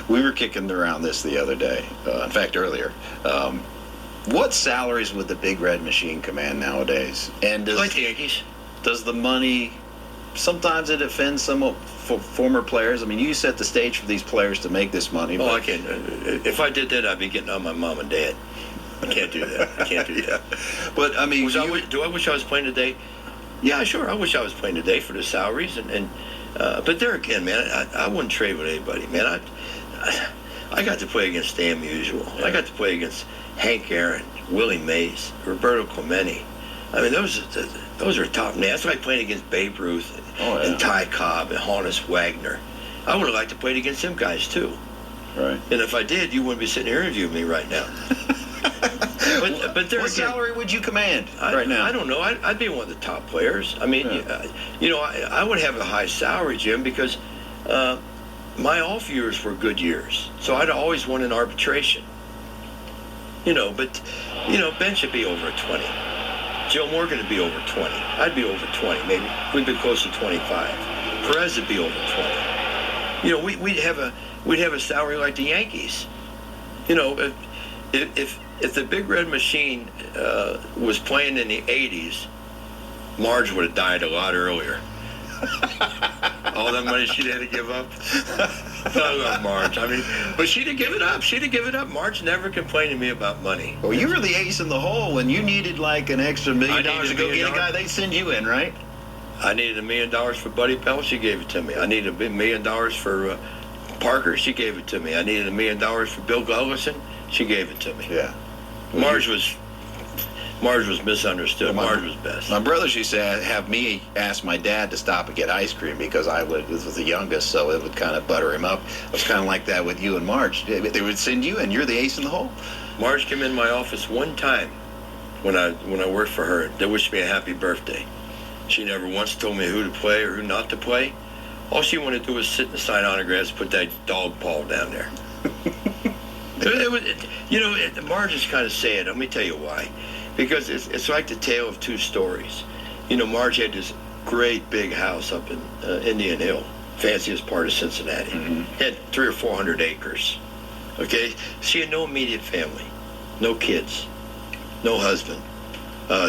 We were kicking around this the other day. In fact, earlier. What salaries would the Big Red Machine command nowadays? And Like the Yankees. does the money sometimes it offends some former players? I mean, you set the stage for these players to make this money. Oh, I can't. If I did that, I'd be getting on my mom and dad. I can't do that. I can't do that. But I mean, do I wish I was playing today? Yeah, sure. I wish I was playing today for the salaries, but there again, man, I wouldn't trade with anybody, man. I got to play against Stan Musial. Yeah. I got to play against Hank Aaron, Willie Mays, Roberto Clemente. I mean, those are top names. That's like playing against Babe Ruth and Ty Cobb and Honus Wagner. I would have liked to play against them guys too. Right. And if I did, you wouldn't be sitting here interviewing me right now. But there what again, salary would you command right now? I don't know. I'd be one of the top players. I mean, I would have a high salary, Jim, because my off years were good years. So I'd always won in arbitration. But Ben should be over 20. Joe Morgan would be over 20. I'd be over 20. Maybe we'd be close to 25. Perez would be over 20. We'd have a salary like the Yankees. If the Big Red Machine was playing in the 80s, Marge would have died a lot earlier. All that money she'd had to give up. I love Marge. I mean, but she'd have given up. She'd have given up. Marge never complained to me about money. Well, you were the ace in the hole when you needed like an extra $1 million to go get a guy. They'd send you in, right? I needed $1 million for Buddy Pell. She gave it to me. I needed $1 million for Parker. She gave it to me. I needed $1 million for Bill Gullison. She gave it to me. Yeah. Marge was misunderstood. Marge was best. My brothers used to have me ask my dad to stop and get ice cream because I was the youngest, so it would kind of butter him up. It was kind of like that with you and Marge. They would send you, and you're the ace in the hole. Marge came in my office one time when I worked for her. They wished me a happy birthday. She never once told me who to play or who not to play. All she wanted to do was sit and sign autographs, put that dog paw down there. Marge is kind of sad. Let me tell you why. Because it's like the tale of two stories. Marge had this great big house up in Indian Hill, fanciest part of Cincinnati. Mm-hmm. Had 300 or 400 acres. Okay? She had no immediate family, no kids, no husband.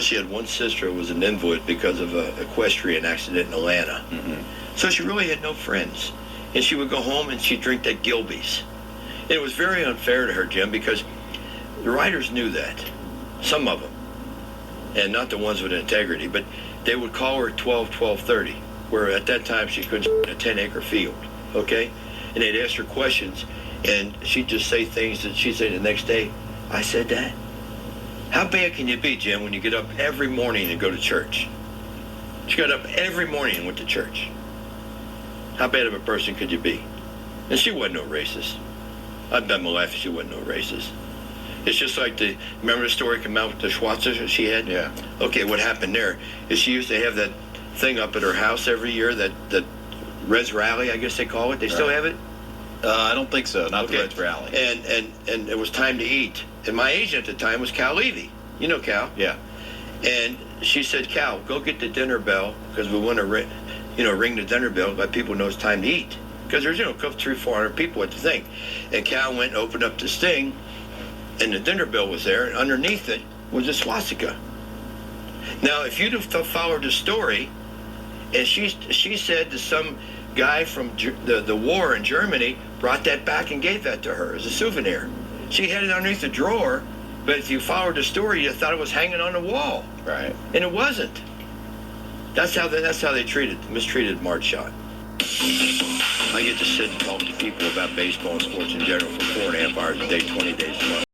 She had one sister who was an invalid because of an equestrian accident in Atlanta. Mm-hmm. So she really had no friends. And she would go home and she'd drink that Gilbey's. And it was very unfair to her, Jim, because the writers knew that. Some of them. And not the ones with integrity, but they would call her at 12:30, where at that time she couldn't a 10-acre field, okay? And they'd ask her questions, and she'd just say things that she'd say the next day, I said that? How bad can you be, Jim, when you get up every morning and go to church? She got up every morning and went to church. How bad of a person could you be? And she wasn't no racist. I bet my life she wasn't no racist. It's just like remember the story came out with the Schwarzer she had? Yeah. Okay, what happened there is she used to have that thing up at her house every year, that Reds Rally, I guess they call it. They still have it? I don't think so. Not the Reds Rally. And it was time to eat. And my agent at the time was Cal Levy. You know Cal? Yeah. And she said, Cal, go get the dinner bell, because we want to ring the dinner bell, let people know it's time to eat. Because there's, 300, 400 people at the thing. And Cal went and opened up this thing, and the dinner bell was there, and underneath it was a swastika. Now, if you'd have followed the story, and she said that some guy from the war in Germany brought that back and gave that to her as a souvenir. She had it underneath the drawer, but if you followed the story, you thought it was hanging on the wall. Right. And it wasn't. That's how they mistreated Marge Schott. I get to sit and talk to people about baseball and sports in general for 4.5 hours a day, 20 days a month.